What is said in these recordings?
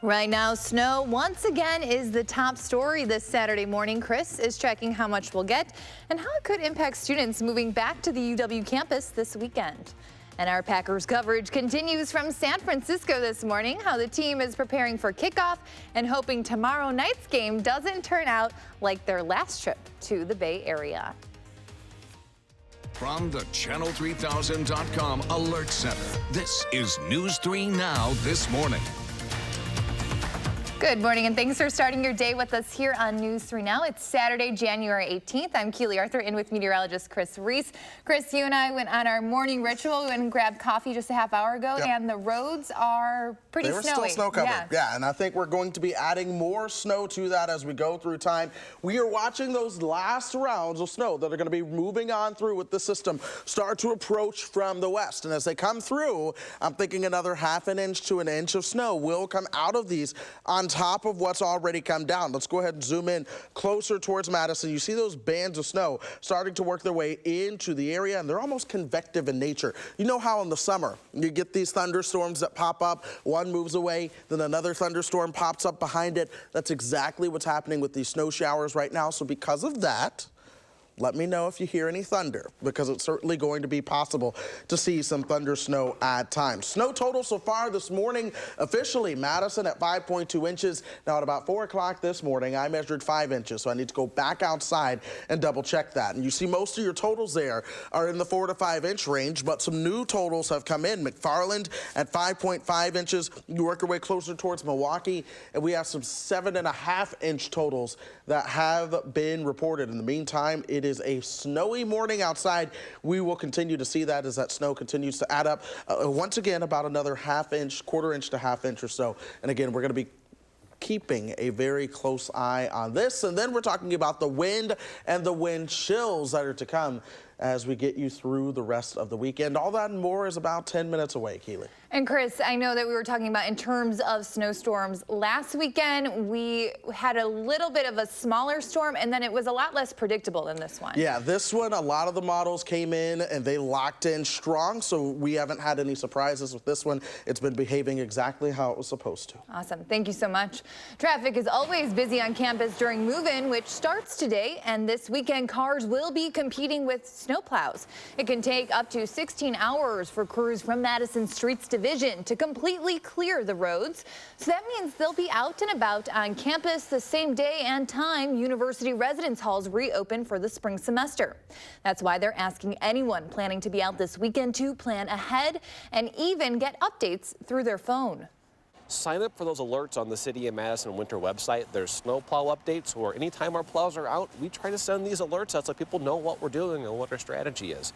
Right now, snow once again is the top story this Saturday morning. Chris is checking how much we'll get and how it could impact students moving back to the UW campus this weekend. And our Packers coverage continues from San Francisco this morning, how the team is preparing for kickoff and hoping tomorrow night's game doesn't turn out like their last trip to the Bay Area. From the Channel3000.com Alert Center, this is News 3 Now this morning. Good morning and thanks for starting your day with us here on News 3 Now. It's Saturday, January 18th. I'm Keely Arthur in with meteorologist Chris Reese. Chris, you and I went on our morning ritual and grabbed coffee just a half hour ago, and the roads are pretty snowy. They were still snow covered, yeah, and I think we're going to be adding more snow to that as we go through time. We are watching those last rounds of snow that are going to be moving on through with the system start to approach from the west, and as they come through, I'm thinking another half an inch to an inch of snow will come out of these on top of what's already come down. Let's go ahead and zoom in closer towards Madison. You see those bands of snow starting to work their way into the area, and they're almost convective in nature. You know how in the summer you get these thunderstorms that pop up, one moves away, then another thunderstorm pops up behind it. That's exactly what's happening with these snow showers right now. So because of that, let me know if you hear any thunder, because it's certainly going to be possible to see some thunder snow at times. Snow total so far this morning, officially Madison at 5.2 inches. Now at about 4 o'clock this morning, I measured 5 inches, so I need to go back outside and double check that. And you see most of your totals there are in the 4 to 5 inch range, but some new totals have come in. McFarland at 5.5 inches. You work your way closer towards Milwaukee, and we have some 7.5 inch totals that have been reported. In the meantime, it is a snowy morning outside. We will continue to see that as that snow continues to add up. Once again, about another half inch, quarter inch to half inch or so. And again, we're going to be keeping a very close eye on this. And then we're talking about the wind and the wind chills that are to come as we get you through the rest of the weekend. All that and more is about 10 minutes away, Keely. And Chris, I know that we were talking about in terms of snowstorms. Last weekend, we had a little bit of a smaller storm, and then it was a lot less predictable than this one. Yeah, this one, a lot of the models came in and they locked in strong, so we haven't had any surprises with this one. It's been behaving exactly how it was supposed to. Awesome. Thank you so much. Traffic is always busy on campus during move-in, which starts today, and this weekend cars will be competing with snowplows. It can take up to 16 hours for crews from Madison Streets Division to completely clear the roads. So that means they'll be out and about on campus the same day and time university residence halls reopen for the spring semester. That's why they're asking anyone planning to be out this weekend to plan ahead and even get updates through their phone. Sign up for those alerts on the City of Madison winter website. There's snowplow updates, or anytime our plows are out, we try to send these alerts out so people know what we're doing and what our strategy is.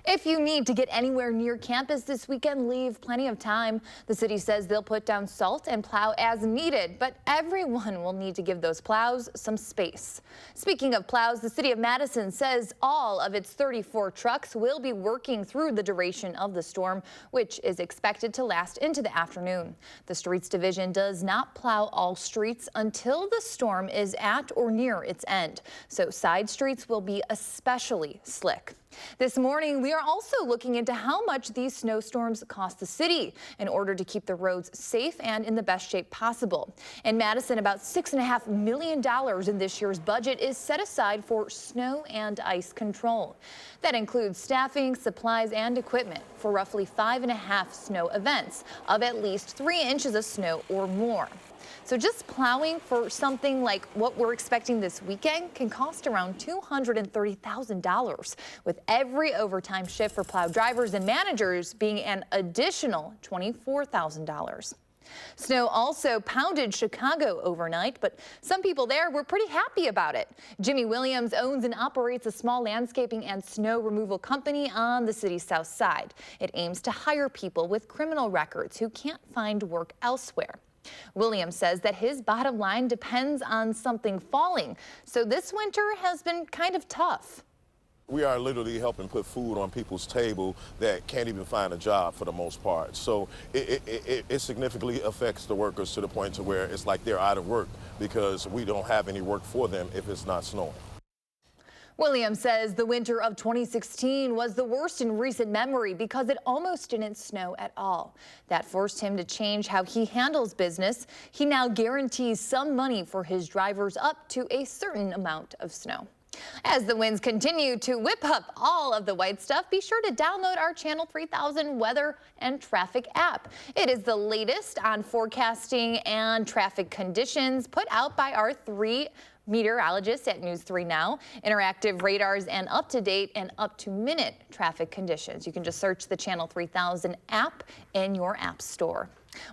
If you need to get anywhere near campus this weekend, leave plenty of time. The city says they'll put down salt and plow as needed, but everyone will need to give those plows some space. Speaking of plows, the city of Madison says all of its 34 trucks will be working through the duration of the storm, which is expected to last into the afternoon. The Streets Division does not plow all streets until the storm is at or near its end, so side streets will be especially slick. This morning, we are also looking into how much these snowstorms cost the city in order to keep the roads safe and in the best shape possible. In Madison, about $6.5 million in this year's budget is set aside for snow and ice control. That includes staffing, supplies, and equipment for roughly 5.5 snow events of at least 3 inches of snow or more. So just plowing for something like what we're expecting this weekend can cost around $230,000, with every overtime shift for plow drivers and managers being an additional $24,000. Snow also pounded Chicago overnight, but some people there were pretty happy about it. Jimmy Williams owns and operates a small landscaping and snow removal company on the city's south side. It aims to hire people with criminal records who can't find work elsewhere. Williams says that his bottom line depends on something falling, so this winter has been kind of tough. We are literally helping put food on people's table that can't even find a job for the most part. So it significantly affects the workers to the point to where it's like they're out of work because we don't have any work for them if it's not snowing. Williams says the winter of 2016 was the worst in recent memory because it almost didn't snow at all. That forced him to change how he handles business. He now guarantees some money for his drivers up to a certain amount of snow. As the winds continue to whip up all of the white stuff, be sure to download our Channel 3000 weather and traffic app. It is the latest on forecasting and traffic conditions put out by our 3 meteorologists at News 3 Now. Interactive radars and up-to-date and up-to-minute traffic conditions. You can just search the Channel 3000 app in your app store.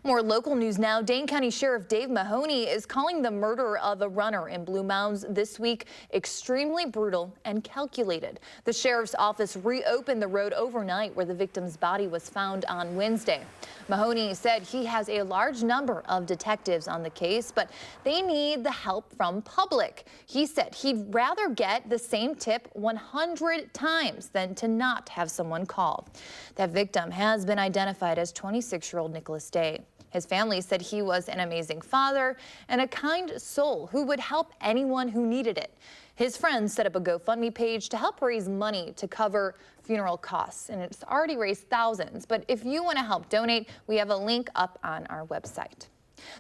More local news now. Dane County Sheriff Dave Mahoney is calling the murder of a runner in Blue Mounds this week extremely brutal and calculated. The sheriff's office reopened the road overnight where the victim's body was found on Wednesday. Mahoney said he has a large number of detectives on the case, but they need the help from public. He said he'd rather get the same tip 100 times than to not have someone call. That victim has been identified as 26-year-old Nicholas Day. His family said he was an amazing father and a kind soul who would help anyone who needed it. His friends set up a GoFundMe page to help raise money to cover funeral costs, and it's already raised thousands. But if you want to help donate, we have a link up on our website.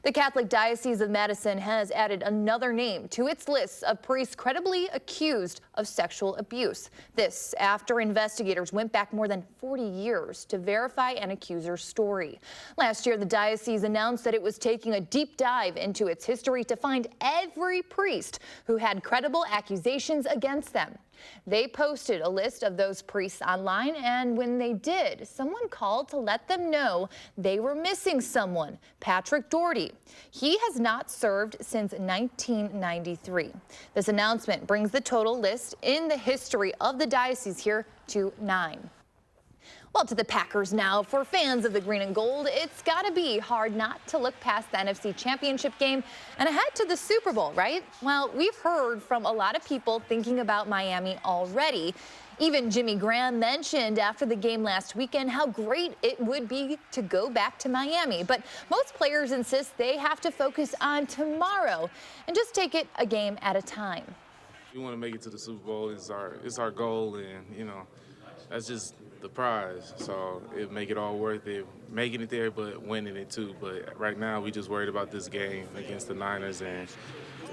The Catholic Diocese of Madison has added another name to its list of priests credibly accused of sexual abuse. This after investigators went back more than 40 years to verify an accuser's story. Last year, the diocese announced that it was taking a deep dive into its history to find every priest who had credible accusations against them. They posted a list of those priests online, and when they did, someone called to let them know they were missing someone, Patrick Doherty. He has not served since 1993. This announcement brings the total list in the history of the diocese here to 9. Well, to the Packers now. For fans of the green and gold, it's got to be hard not to look past the NFC Championship game and ahead to the Super Bowl, right? Well, we've heard from a lot of people thinking about Miami already. Even Jimmy Graham mentioned after the game last weekend how great it would be to go back to Miami. But most players insist they have to focus on tomorrow and just take it a game at a time. We want to make it to the Super Bowl. It's our goal, and, you know, that's just the prize, so it make it all worth it, making it there, but winning it too. But right now, we just worried about this game against the Niners and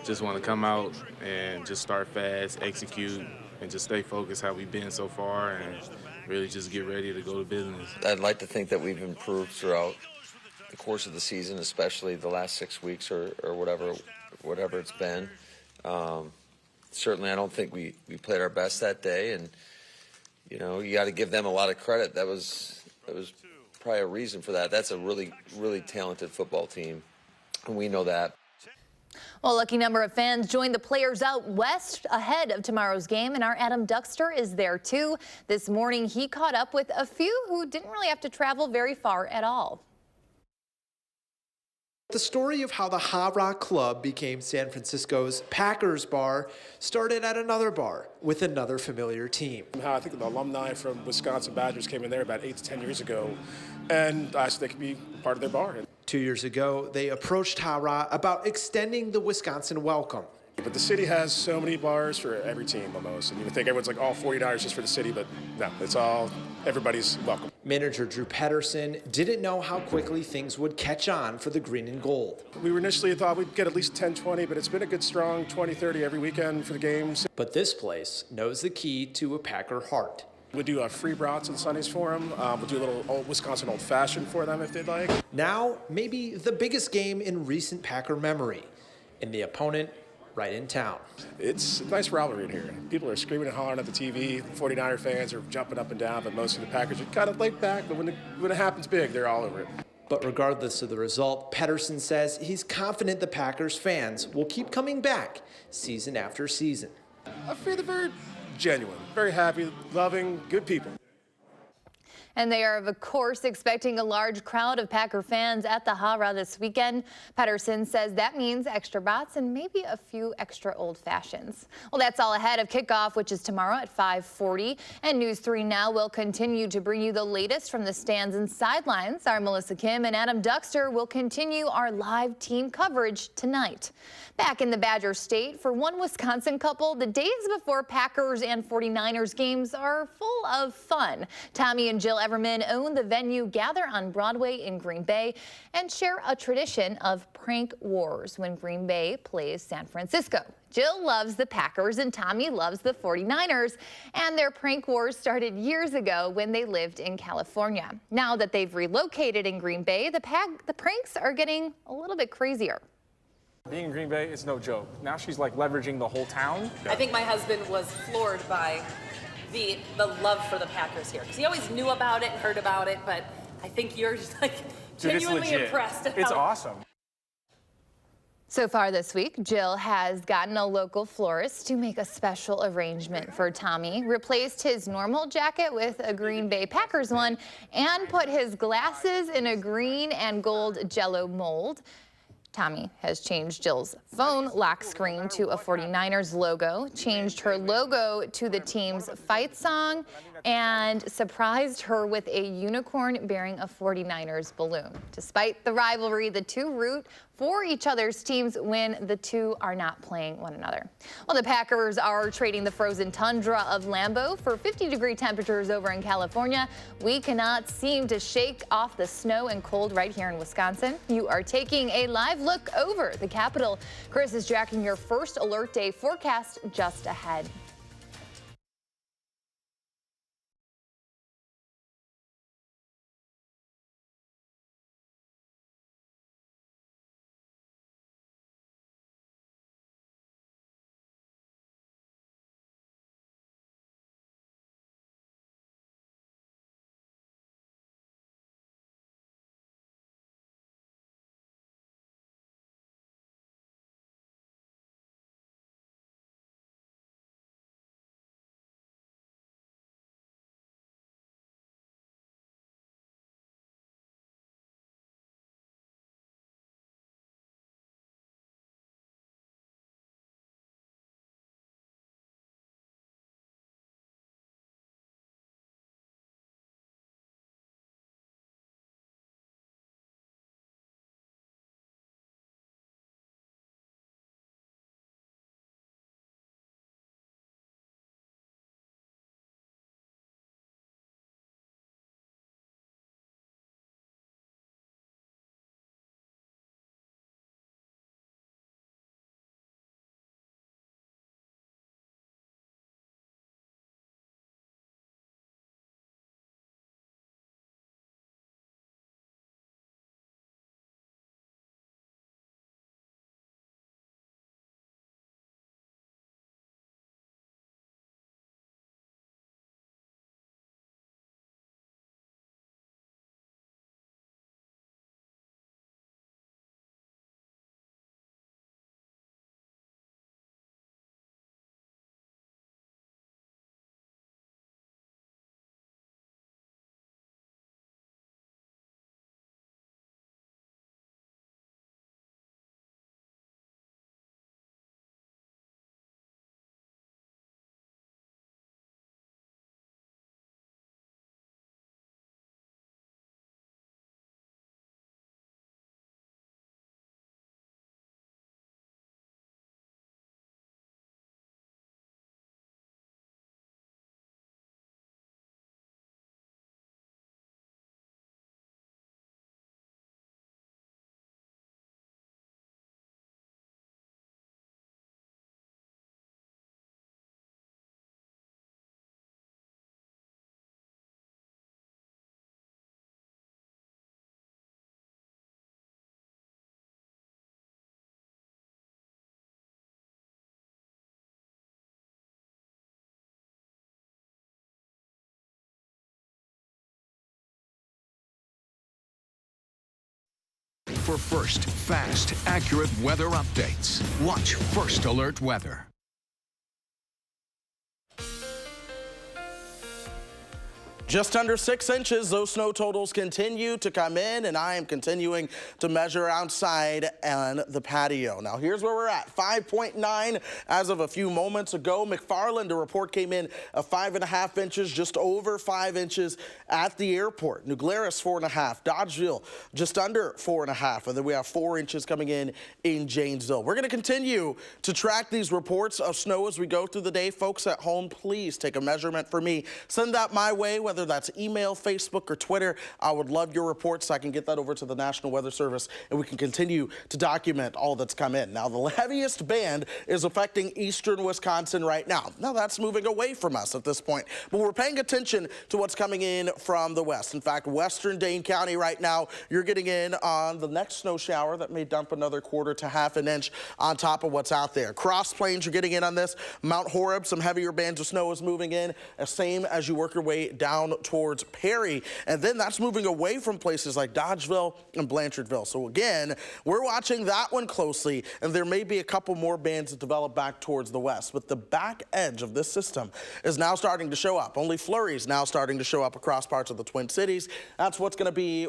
just want to come out and just start fast, execute, and just stay focused how we've been so far and really just get ready to go to business. I'd like to think that we've improved throughout the course of the season, especially the last 6 weeks or whatever it's been. Certainly, I don't think we played our best that day, and you know, you got to give them a lot of credit. That was probably a reason for that. That's a really, really talented football team, and we know that. Well, a lucky number of fans joined the players out west ahead of tomorrow's game, and our Adam Duxter is there too. This morning, he caught up with a few who didn't really have to travel very far at all. The story of how the Ha Rock Club became San Francisco's Packers bar started at another bar with another familiar team. I think the alumni from Wisconsin Badgers came in there about 8 to 10 years ago and asked if they could be part of their bar. 2 years ago, they approached Ha Rock about extending the Wisconsin welcome. But the city has so many bars for every team almost. And you would think everyone's like all $40 just for the city, but no, it's all, everybody's welcome. Manager Drew Pedersen didn't know how quickly things would catch on for the green and gold. We initially thought we'd get at least 10-20, but it's been a good strong 20-30 every weekend for the games. But this place knows the key to a Packer heart. We do free brats and Sundays for them. We'll do a little Wisconsin old-fashioned for them if they'd like. Now, maybe the biggest game in recent Packer memory, and the opponent right in town. It's a nice rivalry in here. People are screaming and hollering at the TV. 49er fans are jumping up and down, but most of the Packers are kind of laid back. But when it happens big, they're all over it. But regardless of the result, Pedersen says he's confident the Packers fans will keep coming back season after season. I feel they're very genuine, very happy, loving, good people. And they are, of course, expecting a large crowd of Packer fans at the Ha-Ra this weekend. Patterson says that means extra brats and maybe a few extra old fashions. Well, that's all ahead of kickoff, which is tomorrow at 5:40. And News 3 Now will continue to bring you the latest from the stands and sidelines. Our Melissa Kim and Adam Duxter will continue our live team coverage tonight. Back in the Badger State, for one Wisconsin couple, the days before Packers and 49ers games are full of fun. Tommy and Jill Everman own the venue, gather on Broadway in Green Bay, and share a tradition of prank wars when Green Bay plays San Francisco. Jill loves the Packers and Tommy loves the 49ers, and their prank wars started years ago when they lived in California. Now that they've relocated in Green Bay, the pranks are getting a little bit crazier. Being in Green Bay, it's no joke. Now she's like leveraging the whole town. I think my husband was floored by the love for the Packers here, because he always knew about it and heard about it, but I think you're just like genuinely impressed. It's awesome. So far this week, Jill has gotten a local florist to make a special arrangement for Tommy, replaced his normal jacket with a Green Bay Packers one, and put his glasses in a green and gold Jell-O mold. Tommy has changed Jill's phone lock screen to a 49ers logo, changed her logo to the team's fight song, and surprised her with a unicorn bearing a 49ers balloon. Despite the rivalry, the two root for each other's teams when the two are not playing one another. Well, the Packers are trading the frozen tundra of Lambeau for 50-degree temperatures over in California. We cannot seem to shake off the snow and cold right here in Wisconsin. You are taking a live look over the Capitol. Chris is tracking your first alert day forecast just ahead. For first, fast, accurate weather updates, watch First Alert Weather. Just under 6 inches. Those snow totals continue to come in, and I am continuing to measure outside on the patio. Now, here's where we're at. 5.9 as of a few moments ago. McFarland, the report came in of 5.5 inches, just over 5 inches at the airport. New Glarus, 4.5. Dodgeville, just under 4.5. And then we have 4 inches coming in Janesville. We're going to continue to track these reports of snow as we go through the day. Folks at home, please take a measurement for me. Send that my way, whether that's email, Facebook, or Twitter. I would love your reports so I can get that over to the National Weather Service and we can continue to document all that's come in. Now, the heaviest band is affecting eastern Wisconsin right now. Now, that's moving away from us at this point, but we're paying attention to what's coming in from the west. In fact, western Dane County right now, you're getting in on the next snow shower that may dump another 1/4 to 1/2 an inch on top of what's out there. Cross Plains, you're getting in on this. Mount Horeb, some heavier bands of snow is moving in, same as you work your way down towards Perry, and then that's moving away from places like Dodgeville and Blanchardville. So again, we're watching that one closely, and there may be a couple more bands that develop back towards the west, but the back edge of this system is now starting to show up. Only flurries now starting to show up across parts of the Twin Cities. That's what's going to be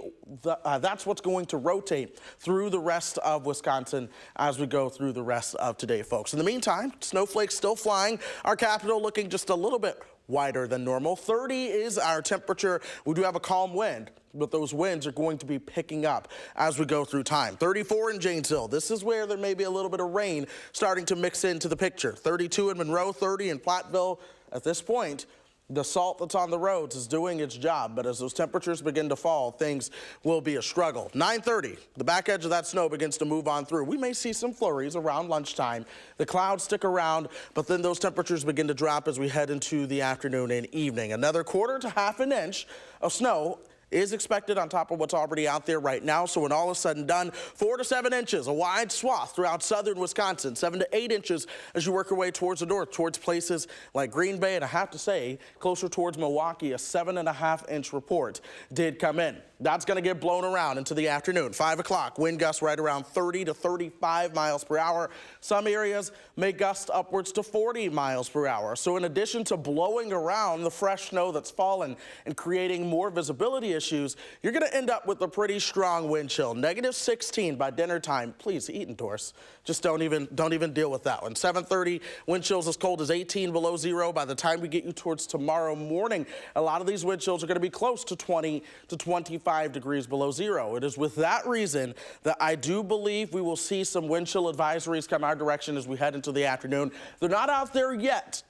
that's what's going to rotate through the rest of Wisconsin as we go through the rest of today, folks. In the meantime, snowflakes still flying. Our capital looking just a little bit wider than normal. 30 is our temperature. We do have a calm wind, but those winds are going to be picking up as we go through time. 34 in Janesville. This is where there may be a little bit of rain starting to mix into the picture. 32 in Monroe, 30 in Platteville. At this point, the salt that's on the roads is doing its job, but as those temperatures begin to fall, things will be a struggle. 9:30, the back edge of that snow begins to move on through. We may see some flurries around lunchtime. The clouds stick around, but then those temperatures begin to drop as we head into the afternoon and evening. Another 1/4 to 1/2 an inch of snow is expected on top of what's already out there right now. So when all is said and done, 4 to 7 inches, a wide swath throughout southern Wisconsin, 7 to 8 inches as you work your way towards the north, towards places like Green Bay, and I have to say, closer towards Milwaukee, a 7.5 inch report did come in. That's going to get blown around into the afternoon. 5 o'clock, wind gusts right around 30 to 35 miles per hour. Some areas may gust upwards to 40 miles per hour. So in addition to blowing around the fresh snow that's fallen and creating more visibility issues, you're going to end up with a pretty strong wind chill. -16 by dinner time. Please eat indoors. Just don't even deal with that one. 7:30, wind chills as cold as 18 below zero. By the time we get you towards tomorrow morning, a lot of these wind chills are going to be close to 20 to 25 degrees below zero. It is with that reason that I do believe we will see some wind chill advisories come our direction as we head into the afternoon. They're not out there yet,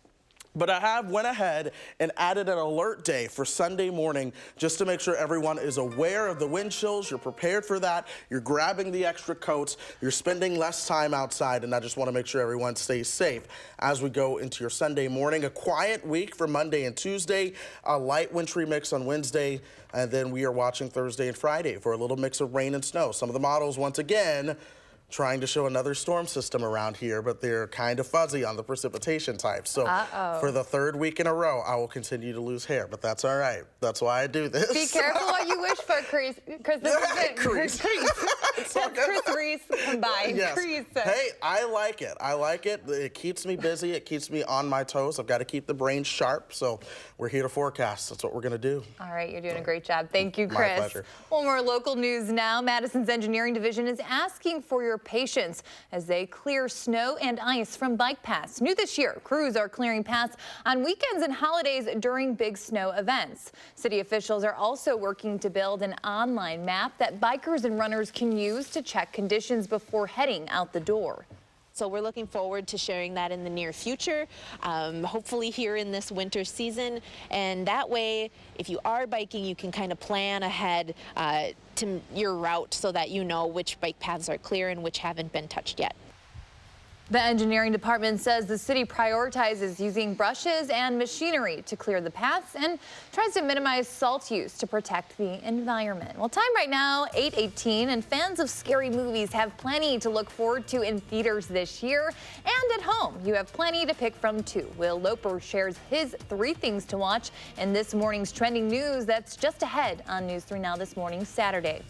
but I have went ahead and added an alert day for Sunday morning just to make sure everyone is aware of the wind chills. You're prepared for that. You're grabbing the extra coats. You're spending less time outside, and I just want to make sure everyone stays safe as we go into your Sunday morning. A quiet week for Monday and Tuesday, a light wintry mix on Wednesday, and then we are watching Thursday and Friday for a little mix of rain and snow. Some of the models, once again, trying to show another storm system around here, but they're kind of fuzzy on the precipitation type. So for the 3rd week in a row, I will continue to lose hair, but that's all right. That's why I do this. Be careful what you wish for, Chris. This isn't Chris Reese combined. Yes. Chris. Hey, I like it. I like it. It keeps me busy. It keeps me on my toes. I've got to keep the brain sharp. So we're here to forecast. That's what we're going to do. All right, you're doing a great job. Thank you, Chris. My pleasure. Well, more local news now. Madison's engineering division is asking for your patience as they clear snow and ice from bike paths. New this year, crews are clearing paths on weekends and holidays during big snow events. City officials are also working to build an online map that bikers and runners can use to check conditions before heading out the door. So we're looking forward to sharing that in the near future, hopefully here in this winter season. And that way, if you are biking, you can kind of plan ahead to your route so that you know which bike paths are clear and which haven't been touched yet. The engineering department says the city prioritizes using brushes and machinery to clear the paths and tries to minimize salt use to protect the environment. Well, time right now, 8:18, and fans of scary movies have plenty to look forward to in theaters this year. And at home, you have plenty to pick from too. Will Loper shares his 3 things to watch in this morning's trending news that's just ahead on News 3 Now this morning, Saturday.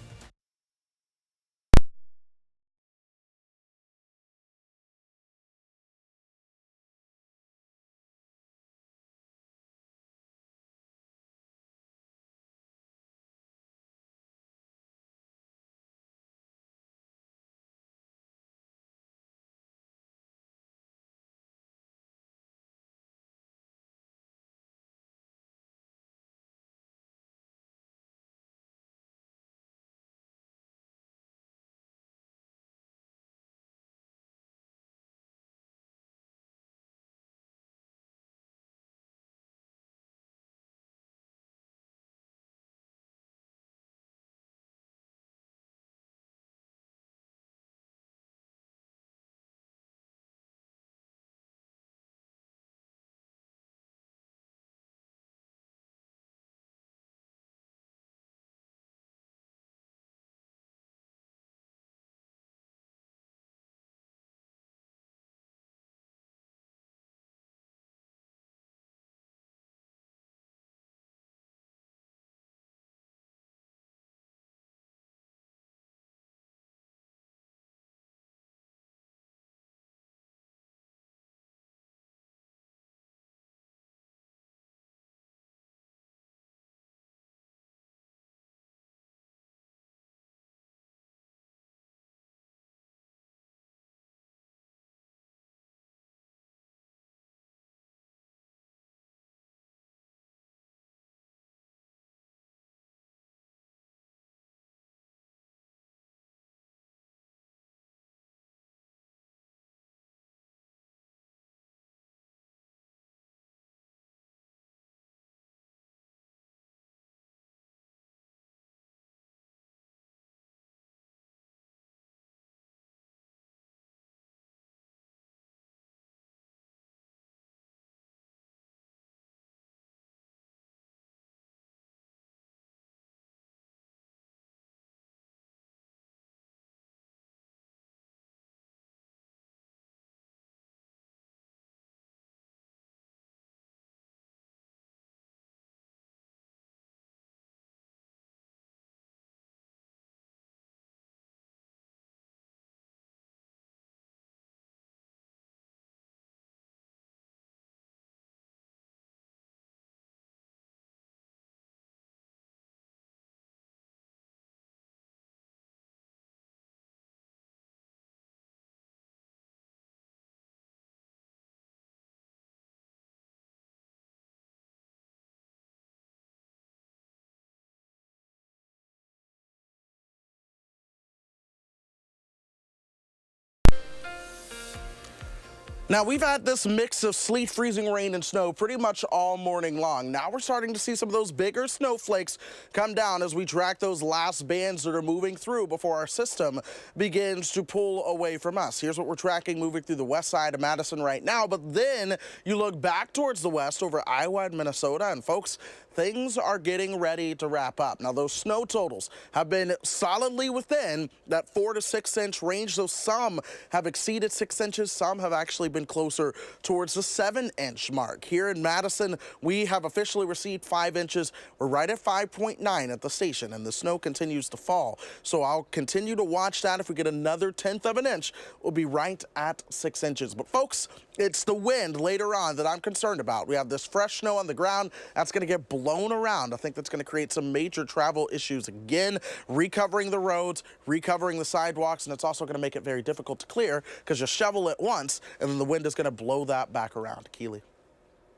Now, we've had this mix of sleet, freezing rain, and snow pretty much all morning long. Now we're starting to see some of those bigger snowflakes come down as we track those last bands that are moving through before our system begins to pull away from us. Here's what we're tracking moving through the west side of Madison right now, but then you look back towards the west over Iowa and Minnesota, and folks, things are getting ready to wrap up. Now, those snow totals have been solidly within that 4 to 6 inch range, though some have exceeded 6 inches. Some have actually been closer towards the 7-inch mark. Here in Madison, we have officially received 5 inches. We're right at 5.9 at the station, and the snow continues to fall. So I'll continue to watch that. If we get another 1/10 of an inch, we'll be right at 6 inches. But folks, it's the wind later on that I'm concerned about. We have this fresh snow on the ground that's going to get blown around. I think that's going to create some major travel issues again, recovering the roads, recovering the sidewalks, and it's also going to make it very difficult to clear because you shovel it once and then the wind is going to blow that back around. Keely.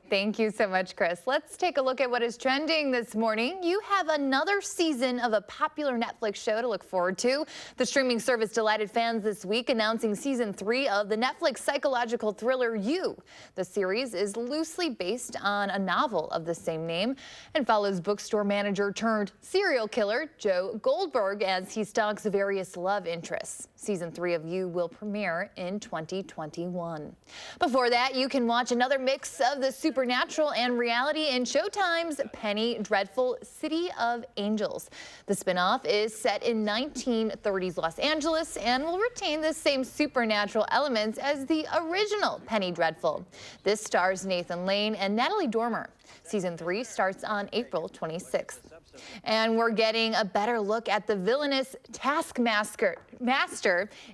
Thank you so much, Chris. Let's take a look at what is trending this morning. You have another season of a popular Netflix show to look forward to. The streaming service delighted fans this week, announcing season 3 of the Netflix psychological thriller You. The series is loosely based on a novel of the same name and follows bookstore manager turned serial killer Joe Goldberg as he stalks various love interests. Season 3 of You will premiere in 2021. Before that, you can watch another mix of the supernatural and reality in Showtime's Penny Dreadful City of Angels. The spinoff is set in 1930s Los Angeles and will retain the same supernatural elements as the original Penny Dreadful. This stars Nathan Lane and Natalie Dormer. Season 3 starts on April 26th. And we're getting a better look at the villainous Taskmaster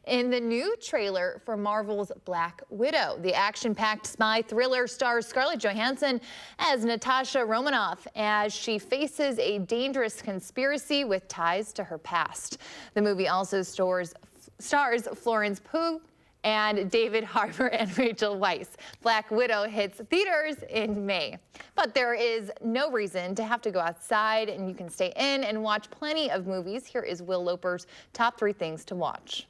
in the new trailer for Marvel's Black Widow. The action-packed spy thriller stars Scarlett Johansson as Natasha Romanoff as she faces a dangerous conspiracy with ties to her past. The movie also stars Florence Pugh and David Harbour and Rachel Weisz. Black Widow hits theaters in May. But there is no reason to have to go outside, and you can stay in and watch plenty of movies. Here is Will Loper's top 3 things to watch.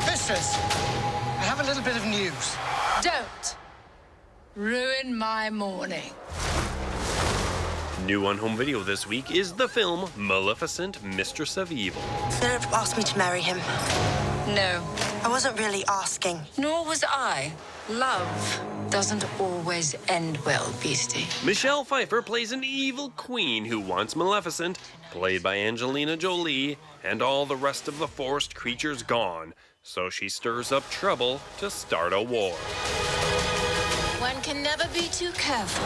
Mistress, I have a little bit of news. Don't ruin my morning. New on home video this week is the film Maleficent, Mistress of Evil. Philip asked me to marry him. No. I wasn't really asking. Nor was I. Love doesn't always end well, Beastie. Michelle Pfeiffer plays an evil queen who wants Maleficent, played by Angelina Jolie, and all the rest of the forest creatures gone. So she stirs up trouble to start a war. One can never be too careful.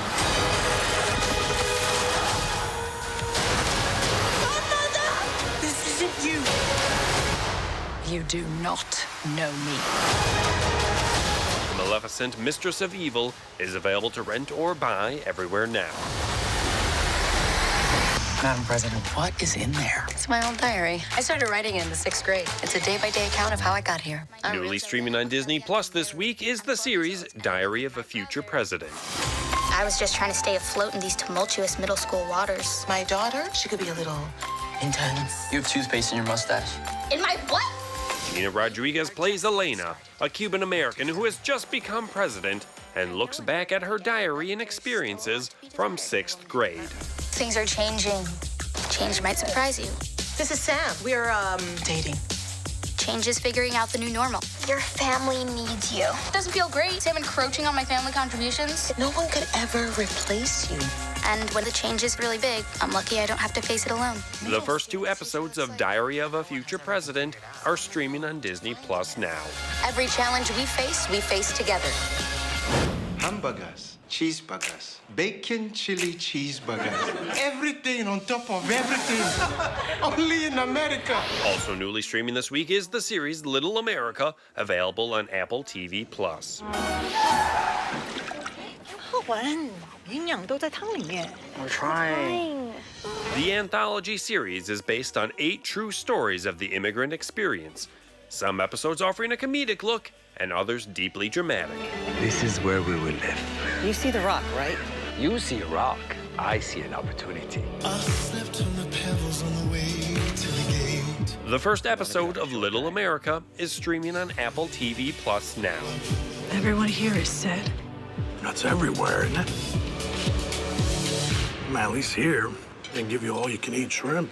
You do not know me. Maleficent, Mistress of Evil is available to rent or buy everywhere now. Madam President, what is in there? It's my old diary. I started writing it in the 6th grade. It's a day-by-day account of how I got here. Newly streaming on Disney Plus this week is the series Diary of a Future President. I was just trying to stay afloat in these tumultuous middle school waters. My daughter, she could be a little intense. You have toothpaste in your mustache. In my what? Gina Rodriguez plays Elena, a Cuban-American who has just become president and looks back at her diary and experiences from 6th grade. Things are changing. Change might surprise you. This is Sam. We're, dating. Change is figuring out the new normal. Your family needs you. Doesn't feel great. Sam encroaching on my family contributions. No one could ever replace you. And when the change is really big, I'm lucky I don't have to face it alone. The first 2 episodes of Diary of a Future President are streaming on Disney Plus now. Every challenge we face together. Hamburgers, cheeseburgers, bacon chili cheeseburgers. Everything on top of everything. Only in America. Also newly streaming this week is the series Little America, available on Apple TV+. We're trying. The anthology series is based on 8 true stories of the immigrant experience. Some episodes offering a comedic look and others deeply dramatic. This is where we will live. You see the rock, right? You see a rock. I see an opportunity. I slept on the The first episode of Little America is streaming on Apple TV Plus now. Everyone here is sad. That's everywhere, isn't it? At least here, they can give you all you can eat shrimp.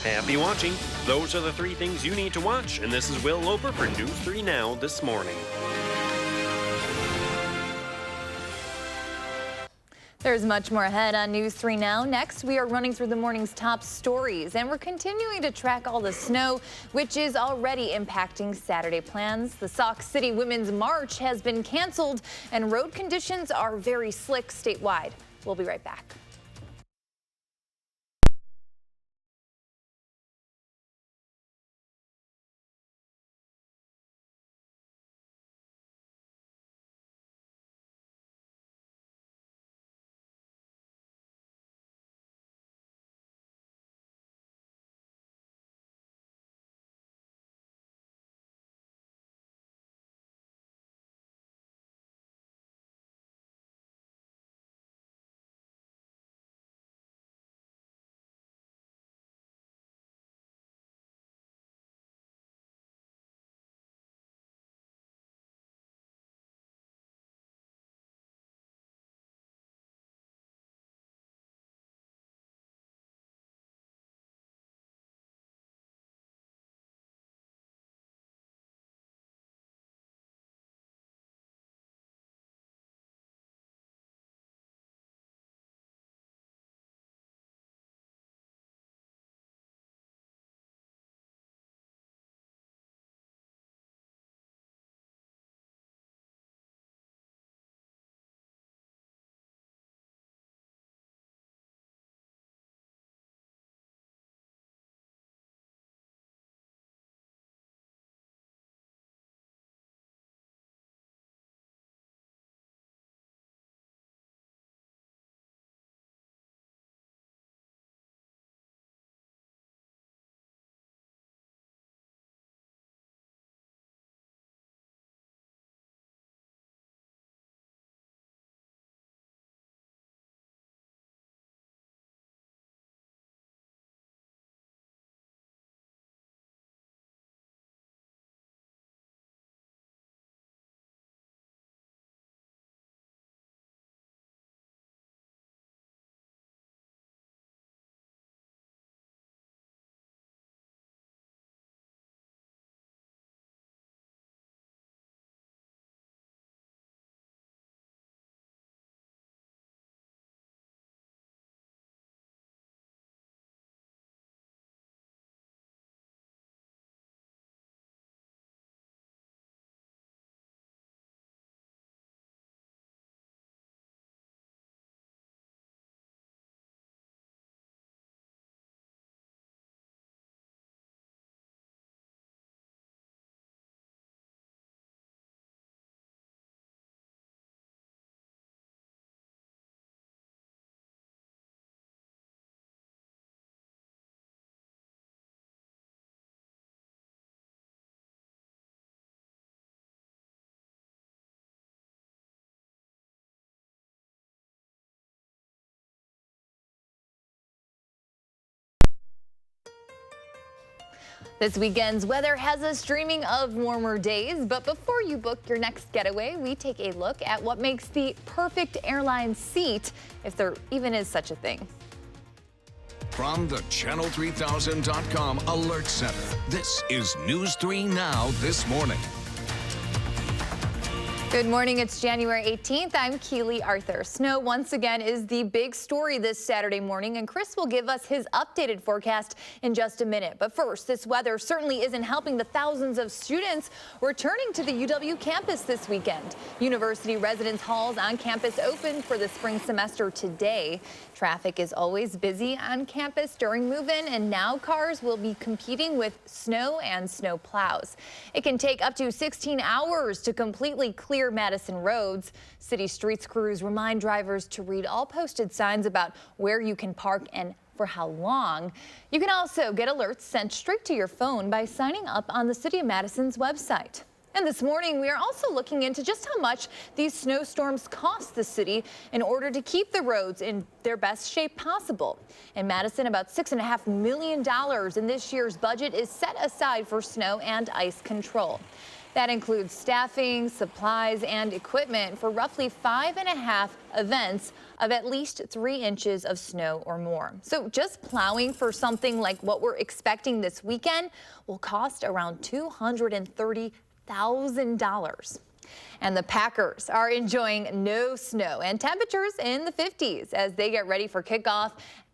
Happy watching. Those are the 3 things you need to watch, and this is Will Loper for News 3 Now this morning. There's much more ahead on News 3 Now. Next, we are running through the morning's top stories, and we're continuing to track all the snow, which is already impacting Saturday plans. The Sauk City Women's March has been canceled, and road conditions are very slick statewide. We'll be right back. This weekend's weather has us dreaming of warmer days, but before you book your next getaway, we take a look at what makes the perfect airline seat, if there even is such a thing. From the Channel3000.com Alert Center, this is News 3 Now this morning. Good morning. It's January 18th. I'm Keely Arthur. Snow once again is the big story this Saturday morning, and Chris will give us his updated forecast in just a minute. But first, this weather certainly isn't helping the thousands of students returning to the UW campus this weekend. University residence halls on campus opened for the spring semester today. Traffic is always busy on campus during move-in, and now cars will be competing with snow and snow plows. It can take up to 16 hours to completely clear Madison roads. City streets crews remind drivers to read all posted signs about where you can park and for how long. You can also get alerts sent straight to your phone by signing up on the City of Madison's website. And this morning, we are also looking into just how much these snowstorms cost the city in order to keep the roads in their best shape possible. In Madison, about $6.5 million in this year's budget is set aside for snow and ice control. That includes staffing, supplies, and equipment for roughly 5.5 events of at least 3 inches of snow or more. So just plowing for something like what we're expecting this weekend will cost around $230,000. And the Packers are enjoying no snow and temperatures in the 50s as they get ready for kickoff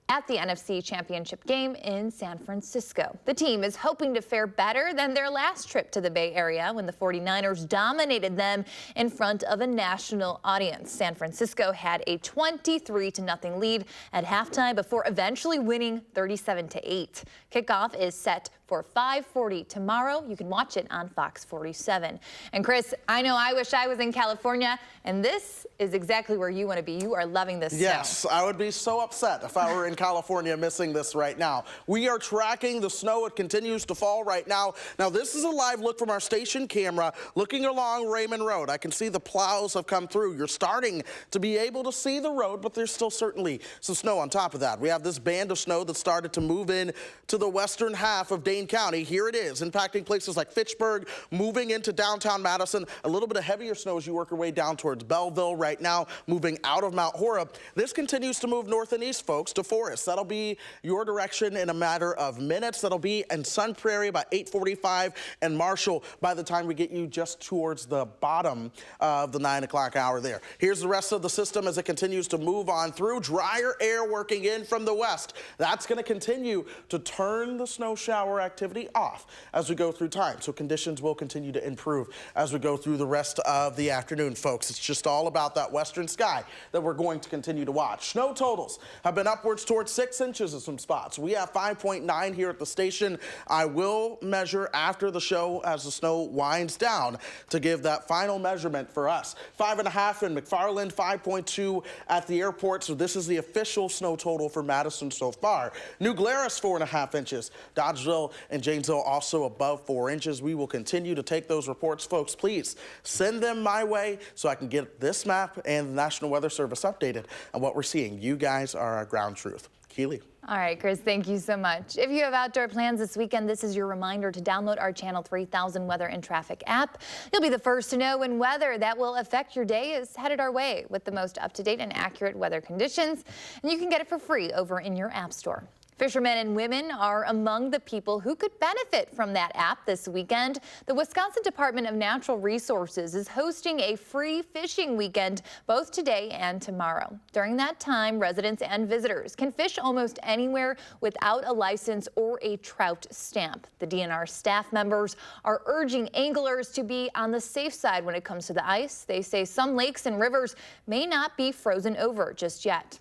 at the NFC Championship game in San Francisco. The team is hoping to fare better than their last trip to the Bay Area when the 49ers dominated them in front of a national audience. San Francisco had a 23-0 lead at halftime before eventually winning 37-8. Kickoff is set for 5:40 tomorrow. You can watch it on Fox 47. And Chris, I know I wish I was in California, and this is exactly where you want to be. You are loving this Yes, snow. I would be so upset if I were in California missing this right now. We are tracking the snow. It continues to fall right now. Now, this is a live look from our station camera looking along Raymond Road. I can see the plows have come through. You're starting to be able to see the road, but there's still certainly some snow on top of that. We have this band of snow that started to move in to the western half of Dane County. Here it is, impacting places like Fitchburg, moving into downtown Madison. A little bit of heavier snow as you work your way down towards Belleville right now, moving out of Mount Horeb. This continues to move north and east, folks, to Forest. That'll be your direction in a matter of minutes. That'll be in Sun Prairie by 8:45 and Marshall by the time we get you just towards the bottom of the 9 o'clock hour there. Here's the rest of the system as it continues to move on through. Drier air working in from the west. That's going to continue to turn the snow shower activity off as we go through time. So conditions will continue to improve as we go through the rest of the afternoon, folks. It's just all about that western sky that we're going to continue to watch. Snow totals have been upwards towards 6 inches in some spots. We have 5.9 here at the station. I will measure after the show as the snow winds down to give that final measurement for us. 5.5 in McFarland, 5.2 at the airport. So this is the official snow total for Madison so far. New Glarus, 4.5 inches. Dodgeville and Janesville also above 4 inches. We will continue to take those reports, folks. Please send them my way so I can get this map and the National Weather Service updated on what we're seeing. You guys are our ground truth. Keely. All right, Chris, thank you so much. If you have outdoor plans this weekend, this is your reminder to download our Channel 3000 Weather and Traffic app. You'll be the first to know when weather that will affect your day is headed our way with the most up-to-date and accurate weather conditions. And you can get it for free over in your app store. Fishermen and women are among the people who could benefit from that app this weekend. The Wisconsin Department of Natural Resources is hosting a free fishing weekend both today and tomorrow. During that time, residents and visitors can fish almost anywhere without a license or a trout stamp. The DNR staff members are urging anglers to be on the safe side when it comes to the ice. They say some lakes and rivers may not be frozen over just yet.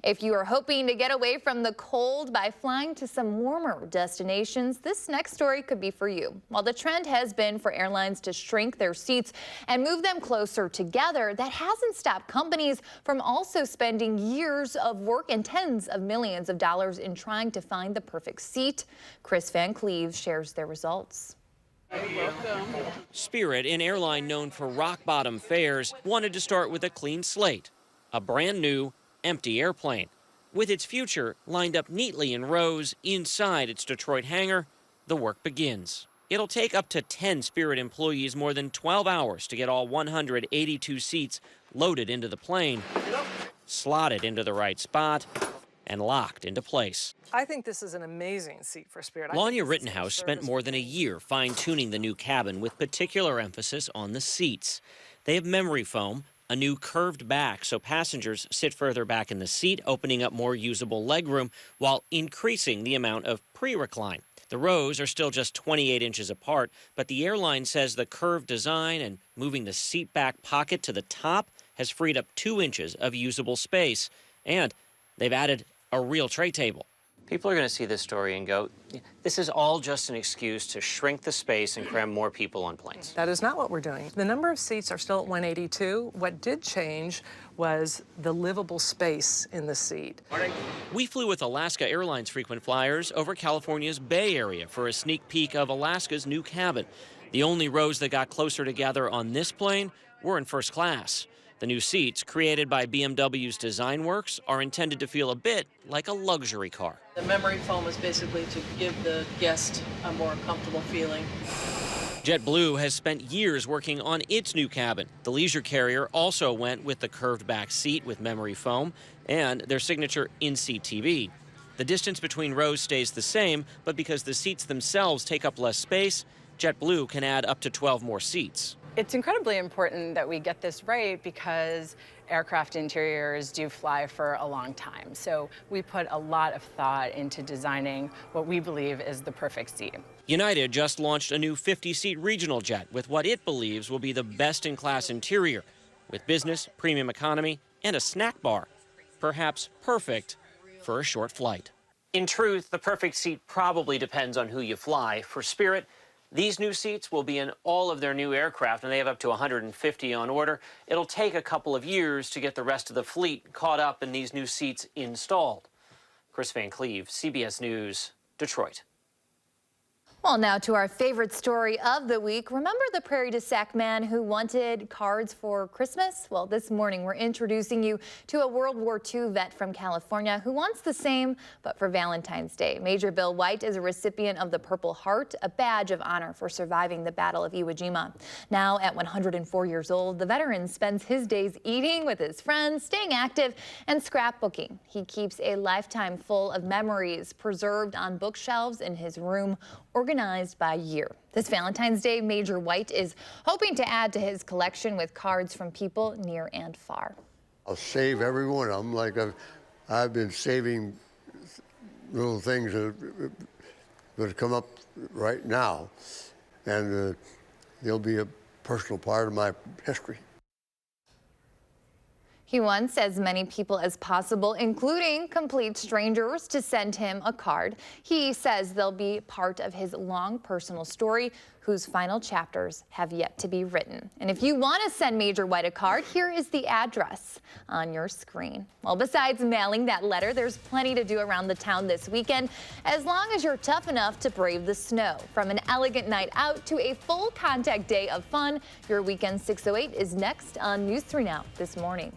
If you are hoping to get away from the cold by flying to some warmer destinations, this next story could be for you. While the trend has been for airlines to shrink their seats and move them closer together, that hasn't stopped companies from also spending years of work and tens of millions of dollars in trying to find the perfect seat. Chris Van Cleve shares their results. Spirit, an airline known for rock-bottom fares, wanted to start with a clean slate, a brand new empty airplane. With its future lined up neatly in rows inside its Detroit hangar, the work begins. It'll take up to 10 Spirit employees more than 12 hours to get all 182 seats loaded into the plane, slotted into the right spot, and locked into place. I think this is an amazing seat for Spirit. Lanya Rittenhouse spent more than a year fine-tuning the new cabin with particular emphasis on the seats. They have memory foam, a new curved back so passengers sit further back in the seat, opening up more usable legroom while increasing the amount of pre-recline. The rows are still just 28 inches apart, but the airline says the curved design and moving the seat back pocket to the top has freed up 2 inches of usable space, and they've added a real tray table. People are going to see this story and go, this is all just an excuse to shrink the space and cram more people on planes. That is not what we're doing. The number of seats are still at 182. What did change was the livable space in the seat. We flew with Alaska Airlines frequent flyers over California's Bay Area for a sneak peek of Alaska's new cabin. The only rows that got closer together on this plane were in first class. The new seats, created by BMW's Design Works, are intended to feel a bit like a luxury car. The memory foam is basically to give the guest a more comfortable feeling. JetBlue has spent years working on its new cabin. The leisure carrier also went with the curved back seat with memory foam and their signature in-seat TV. The distance between rows stays the same, but because the seats themselves take up less space, JetBlue can add up to 12 more seats. It's incredibly important that we get this right because aircraft interiors do fly for a long time. So we put a lot of thought into designing what we believe is the perfect seat. United just launched a new 50-seat regional jet with what it believes will be the best-in-class interior, with business, premium economy, and a snack bar. Perhaps perfect for a short flight. In truth, the perfect seat probably depends on who you fly. For Spirit, these new seats will be in all of their new aircraft, and they have up to 150 on order. It'll take a couple of years to get the rest of the fleet caught up and these new seats installed. Chris Van Cleve, CBS News, Detroit. Well, now to our favorite story of the week. Remember the Prairie du Sac man who wanted cards for Christmas? Well, this morning we're introducing you to a World War II vet from California who wants the same, but for Valentine's Day. Major Bill White is a recipient of the Purple Heart, a badge of honor for surviving the Battle of Iwo Jima. Now, at 104 years old, the veteran spends his days eating with his friends, staying active, and scrapbooking. He keeps a lifetime full of memories preserved on bookshelves in his room, organized by year. This Valentine's Day, Major White is hoping to add to his collection with cards from people near and far. I'll save every one of them, like I've been saving little things that come up right now, and they'll be a personal part of my history. He wants as many people as possible, including complete strangers, to send him a card. He says they'll be part of his long personal story, whose final chapters have yet to be written. And if you want to send Major White a card, here is the address on your screen. Well, besides mailing that letter, there's plenty to do around the town this weekend, as long as you're tough enough to brave the snow. From an elegant night out to a full contact day of fun, your Weekend 608 is next on News 3 Now this morning.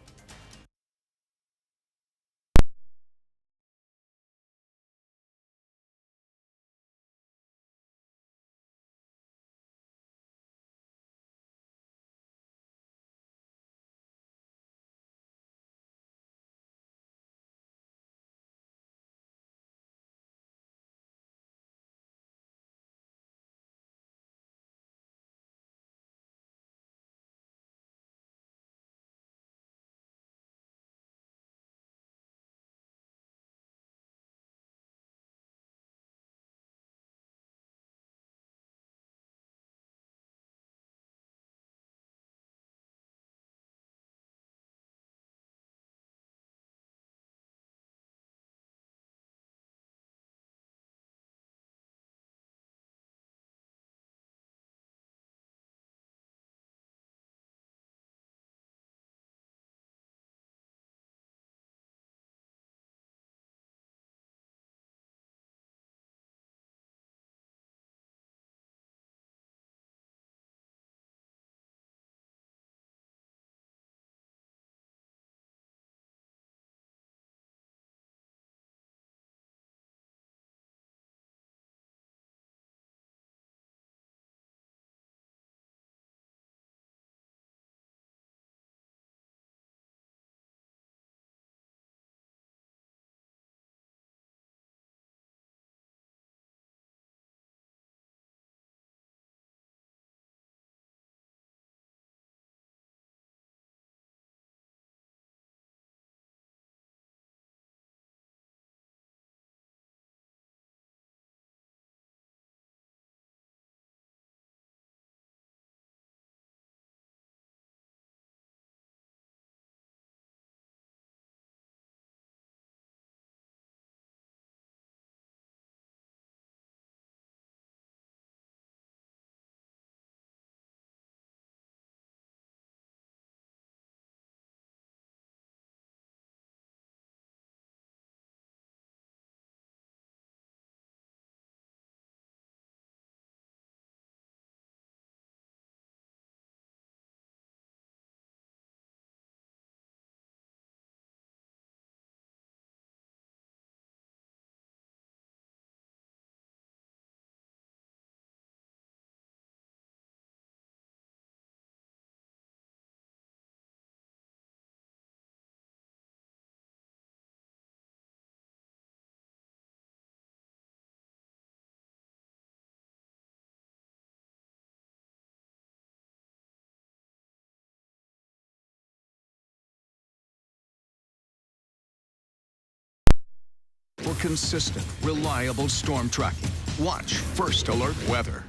consistent, reliable storm tracking. Watch First Alert Weather.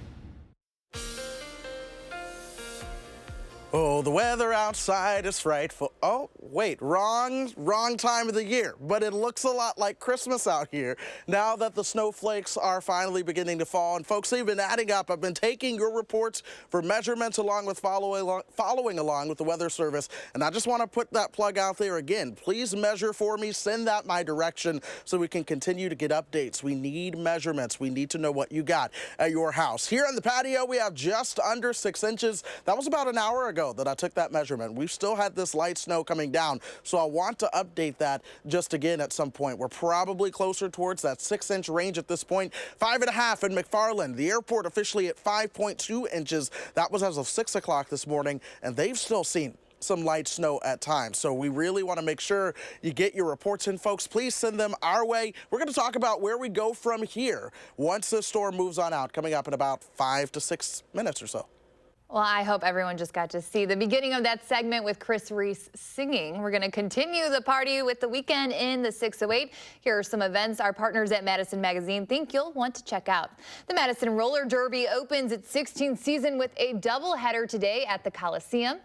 Oh, the weather outside is frightful. Oh, wait, wrong time of the year. But it looks a lot like Christmas out here now that the snowflakes are finally beginning to fall. And folks, they've been adding up. I've been taking your reports for measurements along with following along with the Weather Service. And I just want to put that plug out there again. Please measure for me. Send that my direction so we can continue to get updates. We need measurements. We need to know what you got at your house. Here on the patio, we have just under 6 inches. That was about an hour ago that I took that measurement. We've still had this light snow coming down, so I want to update that just again at some point. We're probably closer towards that 6-inch range at this point. 5.5 in McFarland. The airport officially at 5.2 inches. That was as of 6 o'clock this morning, and they've still seen some light snow at times. So we really want to make sure you get your reports in, folks. Please send them our way. We're going to talk about where we go from here once the storm moves on out, coming up in about 5 to 6 minutes or so. Well, I hope everyone just got to see the beginning of that segment with Chris Reese singing. We're going to continue the party with the weekend in the 608. Here are some events our partners at Madison Magazine think you'll want to check out. The Madison Roller Derby opens its 16th season with a doubleheader today at the Coliseum.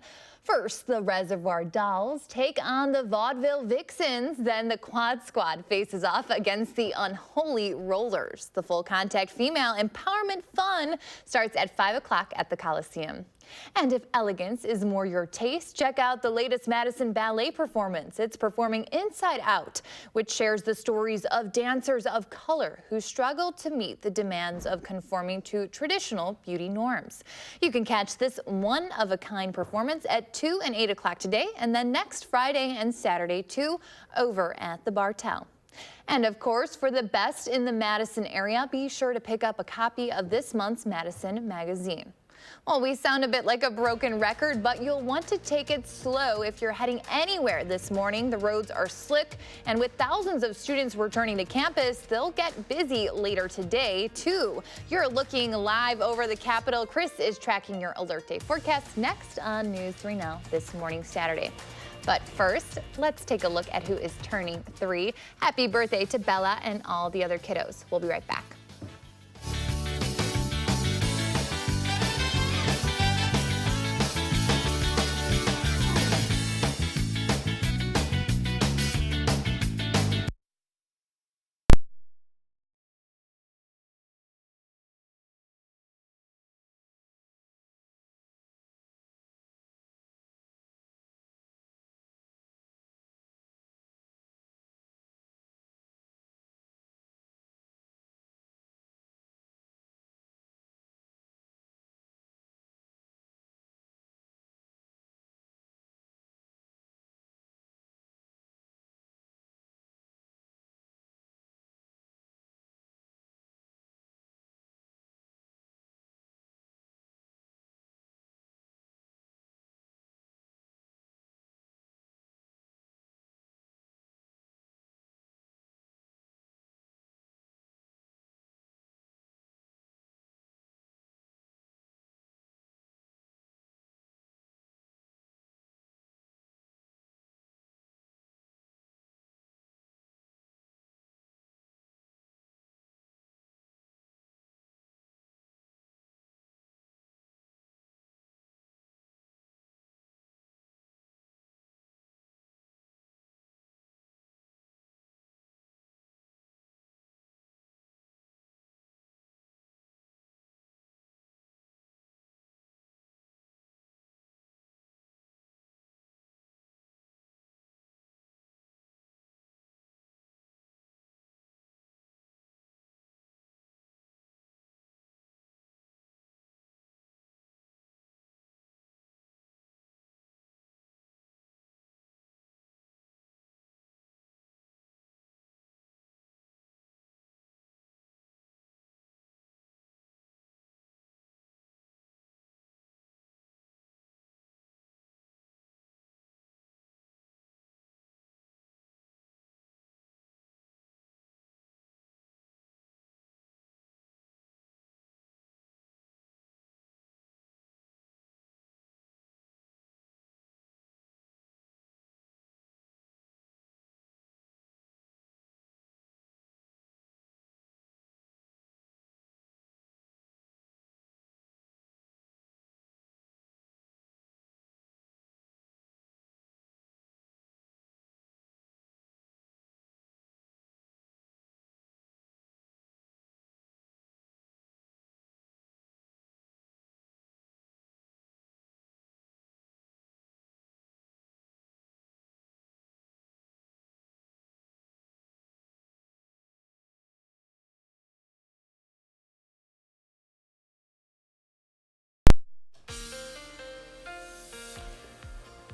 First, the Reservoir Dolls take on the Vaudeville Vixens. Then the Quad Squad faces off against the Unholy Rollers. The full contact female empowerment fun starts at 5 o'clock at the Coliseum. And if elegance is more your taste, check out the latest Madison Ballet performance. It's performing Inside Out, which shares the stories of dancers of color who struggle to meet the demands of conforming to traditional beauty norms. You can catch this one-of-a-kind performance at 2 and 8 o'clock today, and then next Friday and Saturday too, over at the Bartell. And of course, for the best in the Madison area, be sure to pick up a copy of this month's Madison Magazine. Well, we sound a bit like a broken record, but you'll want to take it slow if you're heading anywhere this morning. The roads are slick, and with thousands of students returning to campus, they'll get busy later today, too. You're looking live over the Capitol. Chris is tracking your Alert Day forecast next on News 3 Now this morning, Saturday. But first, let's take a look at who is turning 3. Happy birthday to Bella and all the other kiddos. We'll be right back.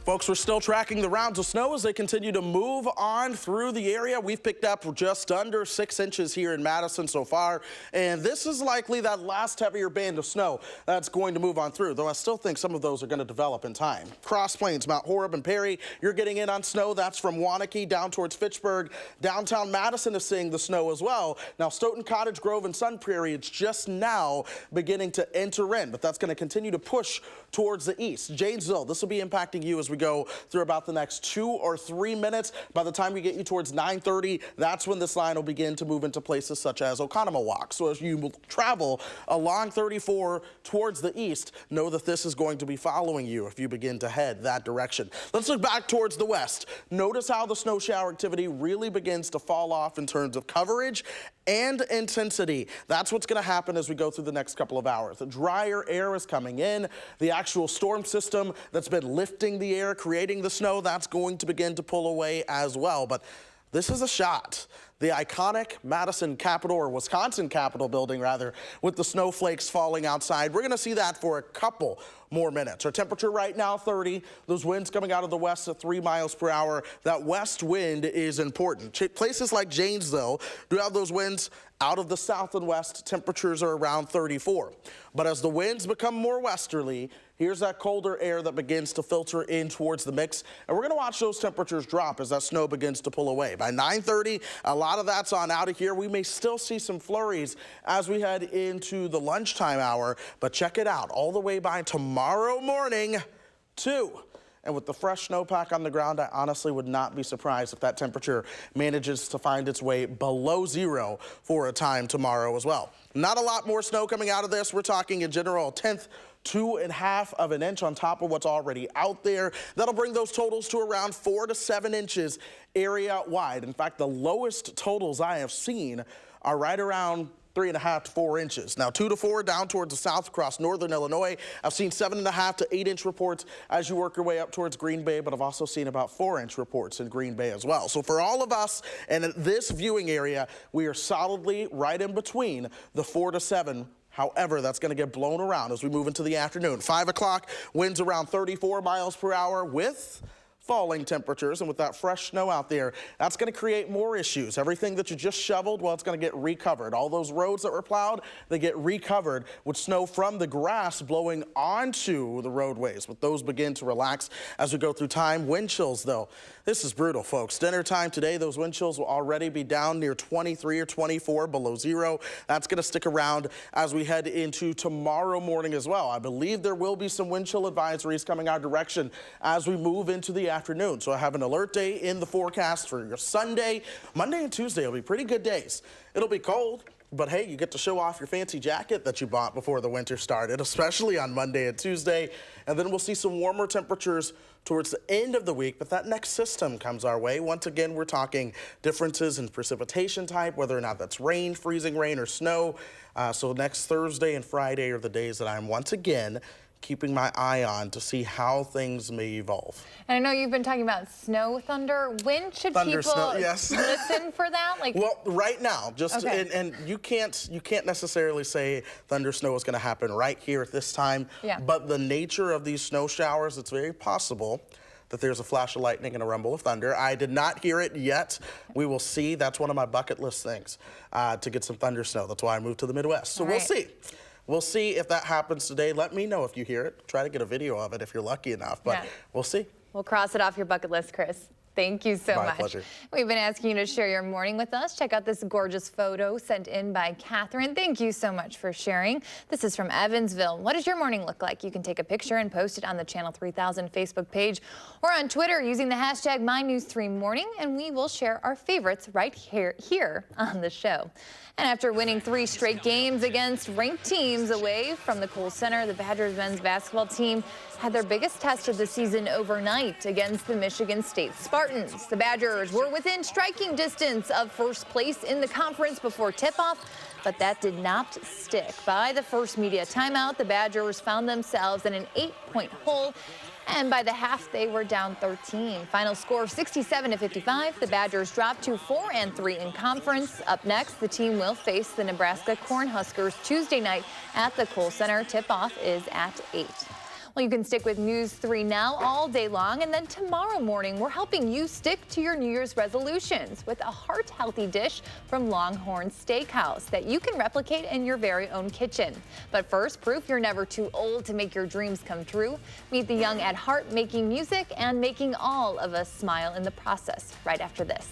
Folks, we're still tracking the rounds of snow as they continue to move on through the area. We've picked up just under 6 inches here in Madison so far, and this is likely that last heavier band of snow that's going to move on through, though I still think some of those are going to develop in time. Cross Plains, Mount Horeb, and Perry, you're getting in on snow. That's from Waunakee down towards Fitchburg. Downtown Madison is seeing the snow as well. Now, Stoughton, Cottage Grove, and Sun Prairie, it's just now beginning to enter in, but that's going to continue to push towards the east. Janesville, this will be impacting you as we go through about the next 2 or 3 minutes. By the time we get you towards 9:30, that's when this line will begin to move into places such as Oconomowoc. So as you travel along 34 towards the east, know that this is going to be following you if you begin to head that direction. Let's look back towards the west. Notice how the snow shower activity really begins to fall off in terms of coverage and intensity. That's what's going to happen as we go through the next couple of hours. The drier air is coming in. The actual storm system that's been lifting the air, creating the snow, that's going to begin to pull away as well. But this is a shot. The iconic Madison Capitol, or Wisconsin Capitol building rather, with the snowflakes falling outside. We're going to see that for a couple more minutes. Our temperature right now, 30. Those winds coming out of the west at 3 miles per hour. That west wind is important. Places like Janesville do have those winds out of the south and west. Temperatures are around 34. But as the winds become more westerly, here's that colder air that begins to filter in towards the mix. And we're going to watch those temperatures drop as that snow begins to pull away. By 9:30, a lot of that's on out of here. We may still see some flurries as we head into the lunchtime hour. But check it out. All the way by tomorrow morning, 2. And with the fresh snowpack on the ground, I honestly would not be surprised if that temperature manages to find its way below 0 for a time tomorrow as well. Not a lot more snow coming out of this. We're talking in general 1/10 to 1/2 of an inch on top of what's already out there. That'll bring those totals to around 4 to 7 inches area wide. In fact, the lowest totals I have seen are right around 3.5 to 4 inches. Now 2 to 4 down towards the south across northern Illinois. I've seen 7.5 to 8 inch reports as you work your way up towards Green Bay, but I've also seen about 4 inch reports in Green Bay as well. So for all of us in this viewing area, we are solidly right in between the 4 to 7. However, that's going to get blown around as we move into the afternoon. 5 o'clock, winds around 34 miles per hour with falling temperatures, and with that fresh snow out there, that's going to create more issues. Everything that you just shoveled, well, it's going to get recovered. All those roads that were plowed, they get recovered with snow from the grass blowing onto the roadways. But those begin to relax as we go through time. Wind chills, though, this is brutal, folks. Dinner time today, those wind chills will already be down near 23 or 24 below 0. That's going to stick around as we head into tomorrow morning as well. I believe there will be some wind chill advisories coming our direction as we move into the afternoon. So I have an alert day in the forecast for your Sunday. Monday and Tuesday will be pretty good days. It'll be cold, but hey, you get to show off your fancy jacket that you bought before the winter started, especially on Monday and Tuesday. And then we'll see some warmer temperatures towards the end of the week, but that next system comes our way. Once again, we're talking differences in precipitation type, whether or not that's rain, freezing rain, or snow. So next Thursday and Friday are the days that I'm once again keeping my eye on to see how things may evolve. And I know you've been talking about snow, thunder. When should people yes. listen for that? Well, right now, just okay. and you can't necessarily say thunder snow is going to happen right here at this time. Yeah. But the nature of these snow showers, it's very possible that there's a flash of lightning and a rumble of thunder. I did not hear it yet. We will see. That's one of my bucket list things, to get some thunder snow. That's why I moved to the Midwest. So we'll see. We'll see if that happens today. Let me know if you hear it. Try to get a video of it if you're lucky enough, but we'll see. We'll cross it off your bucket list, Chris. Thank you so much. My pleasure. We've been asking you to share your morning with us. Check out this gorgeous photo sent in by Catherine. Thank you so much for sharing. This is from Evansville. What does your morning look like? You can take a picture and post it on the Channel 3000 Facebook page or on Twitter using the hashtag MyNews3Morning, and we will share our favorites right here on the show. And after winning 3 straight games against ranked teams away from the Kohl Center, the Badgers men's basketball team had their biggest test of the season overnight against the Michigan State Spartans. The Badgers were within striking distance of first place in the conference before tip-off, but that did not stick. By the first media timeout, the Badgers found themselves in an 8-point hole, and by the half, they were down 13. Final score 67-55. The Badgers dropped to 4-3 in conference. Up next, the team will face the Nebraska Cornhuskers Tuesday night at the Kohl Center. Tip-off is at 8. Well, you can stick with News 3 Now all day long, and then tomorrow morning we're helping you stick to your New Year's resolutions with a heart-healthy dish from Longhorn Steakhouse that you can replicate in your very own kitchen. But first, proof you're never too old to make your dreams come true. Meet the young at heart, making music and making all of us smile in the process right after this.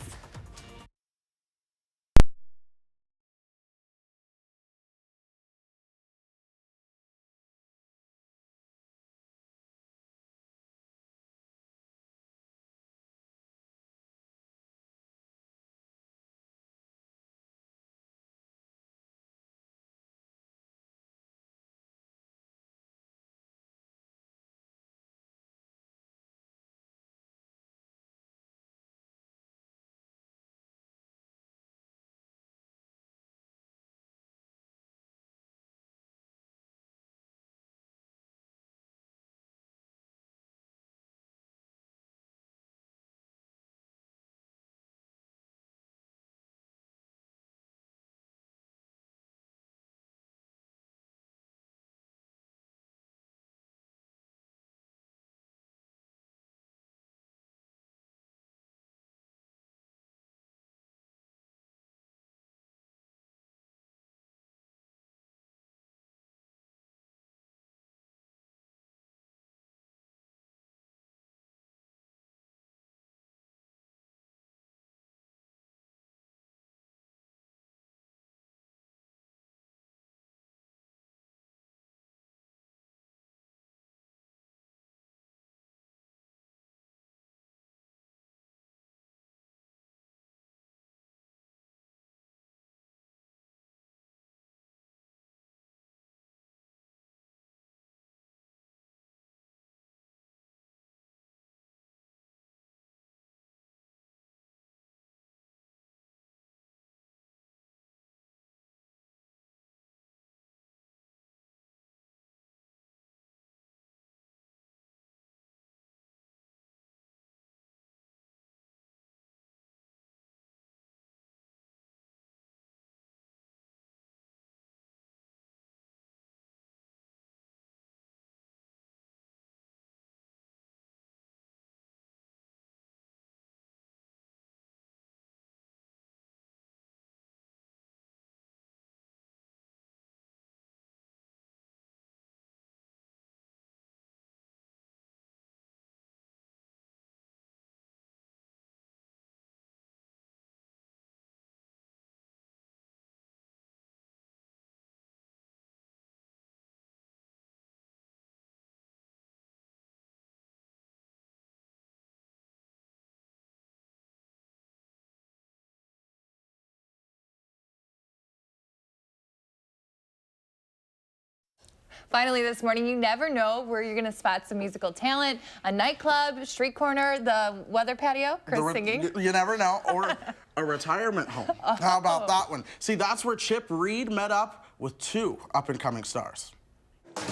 Finally this morning, you never know where you're going to spot some musical talent. A nightclub, street corner, the weather patio, Chris singing. You never know. Or a retirement home. How about that one? See, that's where Chip Reed met up with two up-and-coming stars.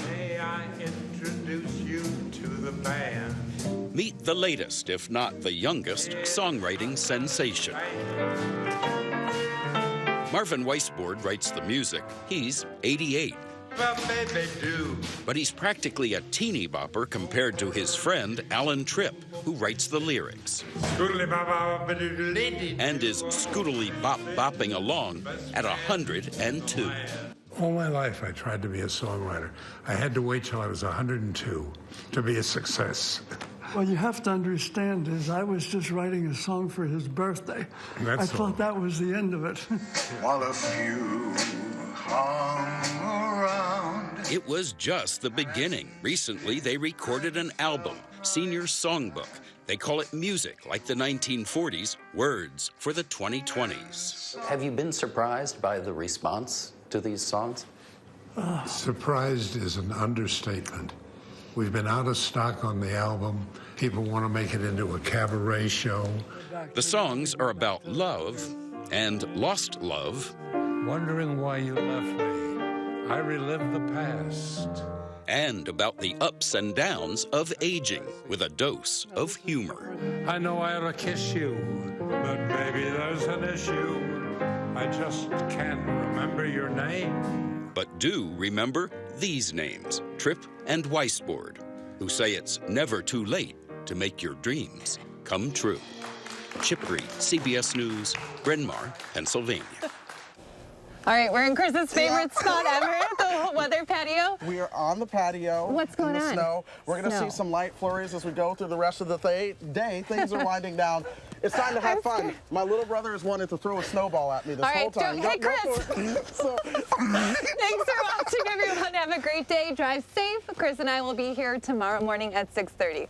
May I introduce you to the band? Meet the latest, if not the youngest, songwriting sensation. Marvin Weisbord writes the music. He's 88. But he's practically a teeny bopper compared to his friend Alan Tripp, who writes the lyrics. And is scootily bopping along at 102. All my life I tried to be a songwriter. I had to wait till I was 102 to be a success. What you have to understand is I was just writing a song for his birthday. I thought that was the end of it. While a few hung around. It was just the beginning. Recently, they recorded an album, Senior Songbook. They call it music like the 1940s, words for the 2020s. Have you been surprised by the response to these songs? Surprised is an understatement. We've been out of stock on the album. People want to make it into a cabaret show. The songs are about love and lost love. Wondering why you left me. I relive the past. And about the ups and downs of aging with a dose of humor. I know I ought to kiss you, but maybe there's an issue. I just can't remember your name. But do remember these names, Tripp and Weisbord. who say it's never too late to make your dreams come true. Chip Reed, CBS News, Bryn Mawr, Pennsylvania. All right, we're in Chris's favorite spot ever, the weather patio. We are on the patio. What's going in the on? Snow. We're going to see some light flurries as we go through the rest of the day. Things are winding down. It's time to have fun. My little brother has wanted to throw a snowball at me this whole time. Hey, Chris. Thanks for watching, everyone. Have a great day. Drive safe. Chris and I will be here tomorrow morning at 6:30.